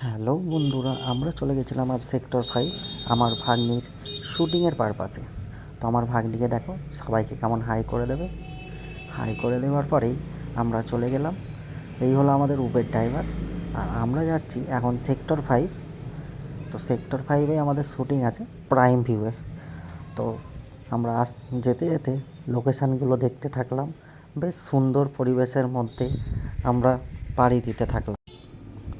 Hello বন্ধুরা, আমরা চলে গেছিলাম আজ সেক্টর 5 আমার ভাগ্নির শুটিংয়ের পারপাসে। তো আমার ভাগ্নিকে দেখো সবাইকে কেমন হাই করে দেবে। হাই করে দেওয়ার পরেই আমরা চলে গেলাম। এই হলো আমাদের উবের ড্রাইভার, আর আমরা যাচ্ছি এখন সেক্টর 5। তো সেক্টর 5-এ আমাদের শুটিং আছে প্রাইম ভিউয়ে। তো আমরা যেতে যেতে লোকেশানগুলো দেখতে থাকলাম। বেশ সুন্দর পরিবেশের মধ্যে আমরা পাড়ি দিতে থাকলাম।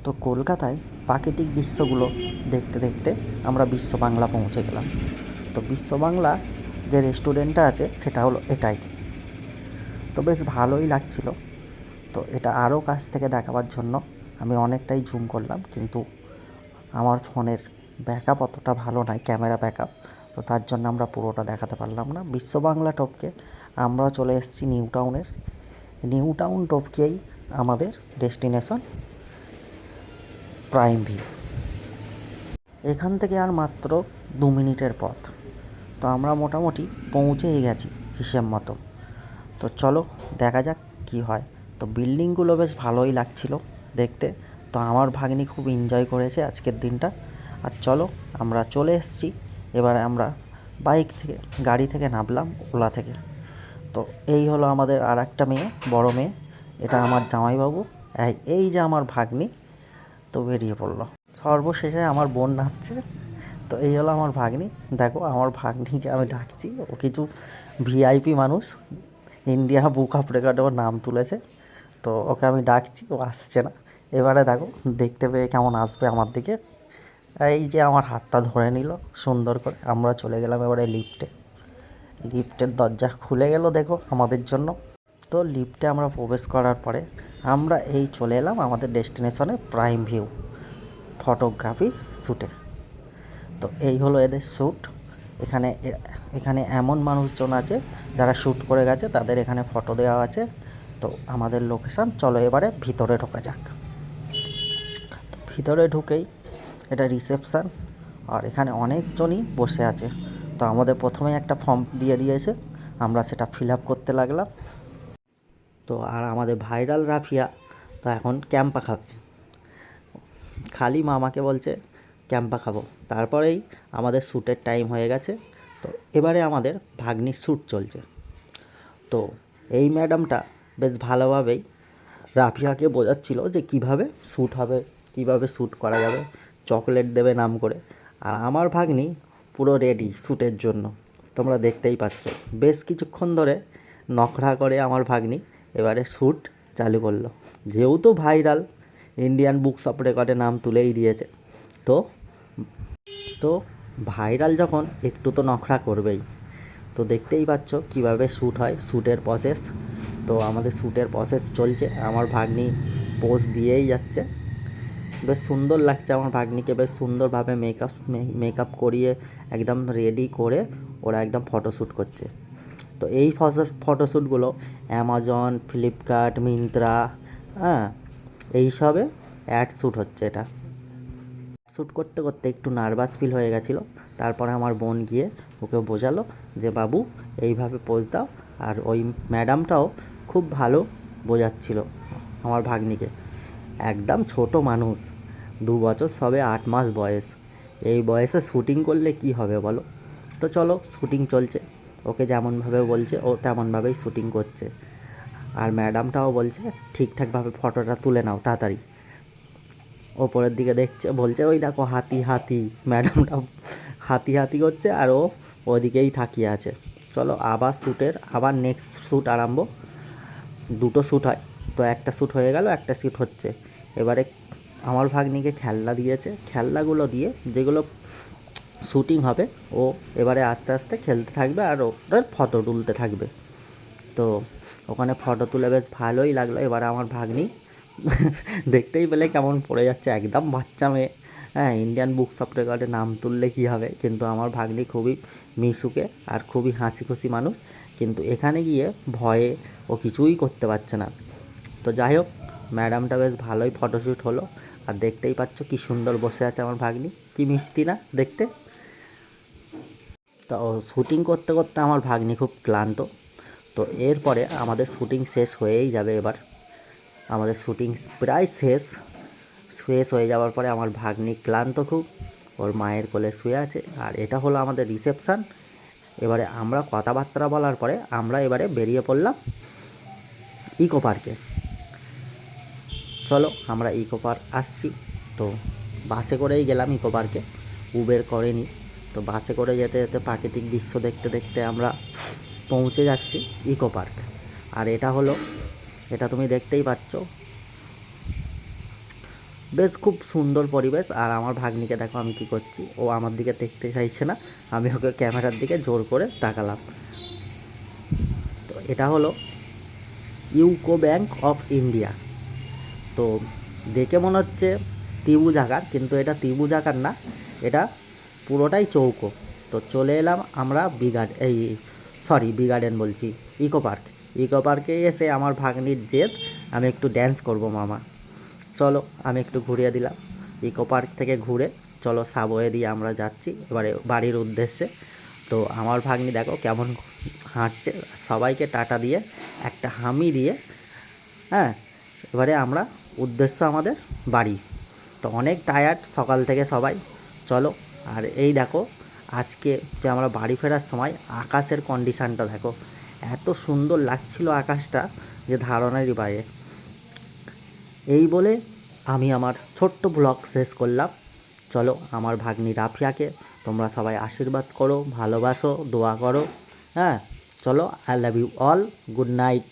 তো কলকাতায় প্রাকৃতিক দৃশ্যগুলো দেখতে দেখতে আমরা বিশ্ব বাংলা পৌঁছে গেলাম। তো বিশ্ব বাংলা যে রেস্টুরেন্টটা আছে সেটা হলো এটাই। তো বেশ ভালোই লাগছিল। তো এটা আরও কাছ থেকে দেখাবার জন্য আমি অনেকটাই জুম করলাম, কিন্তু আমার ফোনের ব্যাকআপ অতটা ভালো নয়, ক্যামেরা ব্যাকআপ। তো তার জন্য আমরা পুরোটা দেখাতে পারলাম না। বিশ্ব বাংলা টপকে আমরা চলে এসেছি নিউ টাউনের। নিউ টাউন টপকেই আমাদের ডেস্টিনেশন প্রাইম ভিউ। এখান থেকে আর মাত্র 2 মিনিটের পথ। তো আমরা মোটামুটি পৌঁছেই গেছি হিসেব মতো। তো চলো দেখা যাক কি হয়। তো বিল্ডিংগুলো বেশ ভালোই লাগছিল দেখতে। তো আমার ভাগ্নি খুব এনজয় করেছে আজকের দিনটা। আর চলো আমরা চলে এসেছি। এবারে আমরা গাড়ি থেকে নামলাম ওলা থেকে। তো এই হলো আমাদের আর একটা মেয়ে, বড় মেয়ে। এটা আমার জামাইবাবু। এই যে আমার ভাগ্নি। তো বেরিয়ে পড়লো। সর্বশেষে আমার বোন নামছে। তো এই হলো আমার ভাগ্নি। দেখো আমার ভাগ্নিকে আমি ডাকছি, ও কিছু ভিআইপি মানুষ, ইন্ডিয়া বুক অফ রেকর্ডে ওর নাম তুলেছে। তো ওকে আমি ডাকছি, ও আসছে না। এবারে দেখো দেখতে পেয়ে কেমন আসবে আমার দিকে। এই যে আমার হাতটা ধরে নিল সুন্দর করে। আমরা চলে গেলাম এবারে লিফটে। লিফটের দরজা খুলে গেল দেখো আমাদের জন্য। তো লিফটে আমরা প্রবেশ করার পরে আমরা এই চলে এলাম আমাদের ডেস্টিনেশনে প্রাইম ভিউ ফটোগ্রাফি শ্যুটে। তো এই হলো এদের শ্যুট। এখানে এখানে এমন মানুষজন আছে যারা শ্যুট করে গেছে, তাদের এখানে ফটো দেওয়া আছে। তো আমাদের লোকেশান, চলো এবারে ভিতরে ঢোকা যাক। তো ভিতরে ঢুকেই এটা রিসেপশান, আর এখানে অনেকজনই বসে আছে। তো আমাদের প্রথমেই একটা ফর্ম দিয়ে দিয়েছে, আমরা সেটা ফিল আপ করতে লাগলাম। তো আর আমাদের ভাইরাল রাফিয়া তো এখন ক্যাম্পা খাবে। খালি মামাকে বলছে ক্যাম্পা খাবো। তারপরেই আমাদের শ্যুটের টাইম হয়ে গেছে। তো এবারে আমাদের ভাগ্নির শ্যুট চলছে। তো এই ম্যাডামটা বেশ ভালোভাবেই রাফিয়াকে বোঝাচ্ছিল যে কীভাবে শ্যুট হবে, কীভাবে শ্যুট করা যাবে। চকলেট দেবে নাম করে। আর আমার ভাগ্নি পুরো রেডি শ্যুটের জন্য, তোমরা দেখতেই পাচ্ছ। বেশ কিছুক্ষণ ধরে নখরা করে আমার ভাগ্নি এবারে শ্যুট চালু করলো। যেহেতু ভাইরাল, ইন্ডিয়ান বুকস অফ রেকর্ডে নাম তুলেই দিয়েছে। তো তো ভাইরাল যখন একটু তো নখরা করবেই। তো দেখতেই পাচ্ছ কীভাবে শ্যুট হয়, শ্যুটের প্রসেস। তো আমাদের শ্যুটের প্রসেস চলছে, আমার ভাগ্নি পোজ দিয়েই যাচ্ছে। বেশ সুন্দর লাগছে আমার ভাগ্নিকে, বেশ সুন্দরভাবে মেকআপ করিয়ে একদম রেডি করে ওরা একদম ফটোশ্যুট করছে। তো এই ফটোশ্যুটগুলো অ্যামাজন, ফ্লিপকার্ট, মিন্ত্রা, হ্যাঁ, এইসবে অ্যাড শ্যুট হচ্ছে। এটা শ্যুট করতে করতে একটু নার্ভাস ফিল হয়ে গেছিলো। তারপরে আমার বোন গিয়ে ওকে বোঝালো যে বাবু এইভাবে পোজ দাও। আর ওই ম্যাডামটাও খুব ভালো বোঝাচ্ছিল আমার ভাগ্নিকে। একদম ছোট মানুষ, 2 বছর সবে 8 মাস বয়স। এই বয়সে শ্যুটিং করলে কি হবে বলো। তো চলো শ্যুটিং চলছে, ওকে যেমনভাবে বলছে ও তেমনভাবেই শ্যুটিং করছে। আর ম্যাডামটাও বলছে ঠিকঠাকভাবে ফটোটা তুলে নাও তাড়াতাড়ি। ওপরের দিকে দেখছে, বলছে ওই দেখো হাতি হাতি। ম্যাডামটা হাতি হাতি করছে আর ও ওদিকেই তাকিয়ে আছে। চলো আবার নেক্সট শ্যুট আরম্ভ। 2টো শ্যুট হয়। তো একটা শ্যুট হয়ে গেল, একটা শ্যুট হচ্ছে। এবারে আমার ভাগ্নিকে খেলনা দিয়েছে, খেলনাগুলো দিয়ে যেগুলো শ্যুটিং হবে ও এবারে আস্তে আস্তে খেলতে থাকবে আর ওটার ফটো তুলতে থাকবে। তো ওখানে ফটো তুলে বেশ ভালোই লাগলো। এবারে আমার ভাগ্নি দেখতেই পেলে কেমন পড়ে যাচ্ছে, একদম বাচ্চা মেয়ে। হ্যাঁ, ইন্ডিয়ান বুকস অফ রেকর্ডে নাম তুললে কী হবে, কিন্তু আমার ভাগ্নি খুবই মিশুকে আর খুবই হাসি খুশি মানুষ। কিন্তু এখানে গিয়ে ভয়ে ও কিছুই করতে পারছে না। তো যাই হোক, ম্যাডামটা বেশ ভালোই ফটোশ্যুট হলো। আর দেখতেই পাচ্ছ কী সুন্দর বসে আছে আমার ভাগ্নি, কী মিষ্টি না দেখতে। তো শ্যুটিং করতে করতে আমার ভাগ্নি খুব ক্লান্ত। তো এরপরে আমাদের শ্যুটিং শেষ হয়েই যাবে। এবার আমাদের শ্যুটিং প্রায় শেষ। ফ্রেশ হয়ে যাওয়ার পরে আমার ভাগ্নি ক্লান্ত খুব, ওর মায়ের কোলে শুয়ে আছে। আর এটা হলো আমাদের রিসেপশান। এবারে আমরা কথাবার্তা বলার পরে আমরা এবারে বেরিয়ে পড়লাম ইকো পার্কে। চলো আমরা ইকো পার্ক আসছি। তো বাসে করেই গেলাম ইকো পার্কে, উবের করেনি। তো বাসে করে যেতে যেতে প্রাকৃতিক দৃশ্য দেখতে দেখতে আমরা পৌঁছে যাচ্ছি ইকো পার্ক। আর এটা তুমি দেখতেই পাচ্ছ, বেশ খুব সুন্দর পরিবেশ। আর আমার ভাগ্নিকে দেখো আমি কী করছি, ও আমার দিকে দেখতে চাইছে না, আমি ওকে ক্যামেরার দিকে জোর করে তাকালাম। তো এটা হলো ইউকো ব্যাঙ্ক অফ ইন্ডিয়া। তো দেখে মনে হচ্ছে ত্রিভুজ আকার, কিন্তু এটা ত্রিভুজ আকার না, এটা পুরোটাই চৌকো। তো চলে এলাম আমরা বি গার্ডেন বলছি, ইকো পার্ক। ইকো পার্কে এসে আমার ভাগ্নির জেদ, আমি একটু ড্যান্স করব মামা। চলো আমি একটু ঘুরিয়ে দিলাম। ইকো পার্ক থেকে ঘুরে চলো সাবওয়ে দিয়ে আমরা যাচ্ছি এবারে বাড়ির উদ্দেশ্যে। তো আমার ভাগ্নি দেখো কেমন হাঁটছে, সবাইকে টাটা দিয়ে একটা হামি দিয়ে, হ্যাঁ এবারে আমরা উদ্দেশ্য আমাদের বাড়ি। তো অনেক টায়ার্ড সকাল থেকে সবাই। চলো, আর এই দেখো আজকে যে আমরা বাড়ি ফেরার সময় আকাশের কন্ডিশানটা দেখো, এত সুন্দর লাগছিল আকাশটা যে ধারণারই বাইরে। এই বলে আমি আমার ছোট্ট ব্লগ শেষ করলাম। চলো আমার ভাগ্নি রাফিয়াকে তোমরা সবাই আশীর্বাদ করো, ভালোবাসো, দোয়া করো। হ্যাঁ চলো, I love you all, good night.